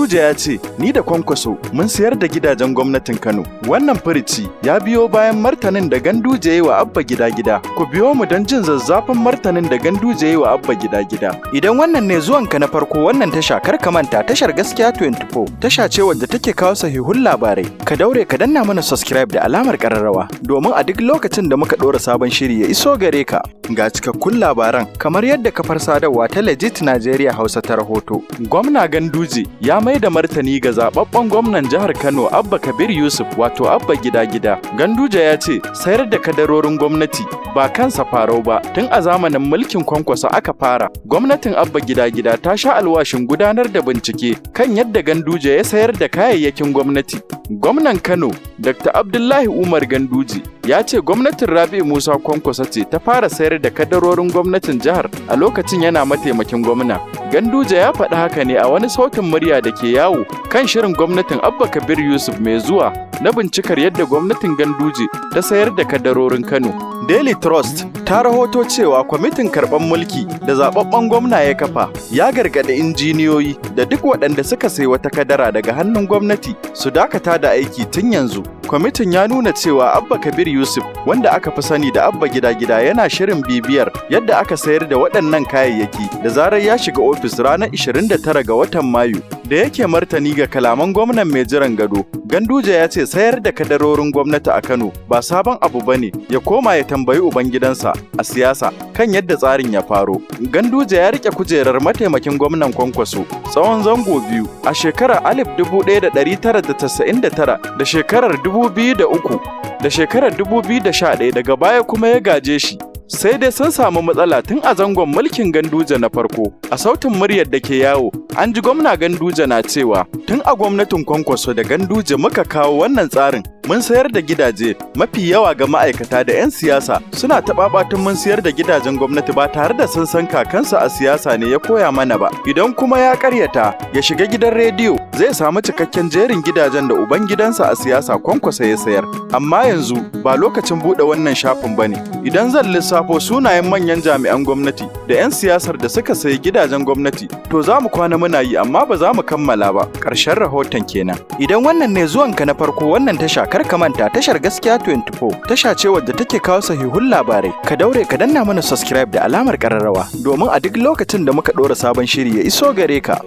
Ganduje ya ce, ni da kwankwaso mun sayar da gidajen gwamnatin Kano. Wannan furici ya biyo bayan martanin da Ganduje ya yi wa Abba gida-gida. Ku biyo mu don jin zazzafan martanin da Ganduje ya yi wa Abba gida-gida. Idan wannan ne zuwanka na farko wannan tasha, kar ka manta tashar Gaskiya 24 tasha ce wadda take kawo sahihun labarai. Ka daure ka danna mana subscribe da alamar ƙararrawa domin a duk lokacin da muka ɗora sabon shiri ya iso gare ka. Ga cikakkun labaran kamar yadda kafar sadarwa ta Legit Nigeria Hausa ta rahoto. Gwamna Ganduje ya mai da martani ga zababben gwamnan jihar Kano Abba Kabir Yusuf wato Abba gida-gida. Ganduje ya ce sayar da kadarorin gwamnati ba kansa farau ba, tun a zamanin mulkin kwankwaso aka fara. Gwamnatin Abba gida-gida ta sha alwashin gudanar da bincike kan yadda Ganduje ya sayar da kayayyakin gwamnati. Gwamnan Kano Dr. Abdullahi Umar Ganduje ya ce gwamnatin Rabi'u Musa Kwankwaso ce ta fara sayar da kadarorin gwamnatin jihar a lokacin yana mataimakin gwamna. Ganduje ya faɗi haka ne a wani sautin murya da ke yawo kan shirin gwamnatin Abba Kabir Yusuf mai zuwa na bincikar yadda gwamnatin Ganduje ta sayar da kadarorin Kano. Daily Trust ta rahoto cewa kwamitin karɓar mulki da zababben gwamna ya kafa ya gargaɗi injiniyoyi da duk waɗanda suka sayi wata kadara daga hannun gwamnati su dakata da aiki tun yanzu. Kwamitin ya nuna cewa Abba Kabir Yusuf, wanda aka fi sani da Abba gida-gida, yana shirin bibiyar yadda aka sayar da waɗannan kayayyaki da zarar ya shiga ofis ranar 29 ga watan Mayu. Da yake martani ga kalaman gwamnan mai jiran gado, Ganduje ya ce sayar da kadarorin gwamnati a Kano ba sabon abu bane, ya koma ya tambayi ubangidansa a siyasa kan yadda tsarin ya faro. Ganduje ya rike kujerar mataimakin gwamnan Kwankwaso tsawon zango biyu a shekarar 1999 da shekarar 2003 da shekarar 2011, daga baya kuma ya gaje shi. Sai dai sun samu matsala tun a zangon mulkin Ganduje na farko. A sautin muryar da ke yawo, an ji gwamna Ganduje na cewa tun a gwamnatin Kwankwaso da Ganduje muka kawo wannan tsarin. Mun sayar da gidaje mafi yawa ga ma'aikata da 'yan siyasa, suna taɓaɓatun mun sayar da gidajen gwamnati ba tare da sun san kakansa a siyasa ne ya koya mana ba. Idan kuma ya karyata, ya shiga gidan rediyo zai samu cikakken jerin gidajen da ubangidansa a siyasa Kwankwaso ya sayar. Amma yanzu ba lokacin buɗe wannan shafin ba ne. Idan zan lissafo sunayen manyan jami'an gwamnati da 'yan siyasar da suka sayi gidajen gwamnati, to za mu kwana muna yi amma ba za mu kammala ba. Ƙarshen rahoton kenan. Idan wannan ne zuwanka na farko wannan tasha, kar ka manta tashar Gaskiya 24 tasha ce wadda take kawo sahihun labarai. Ka daure ka danna mana subscribe da alamar ƙararrawa domin a duk lokacin da muka ɗora sabon shiri ya iso gare ka.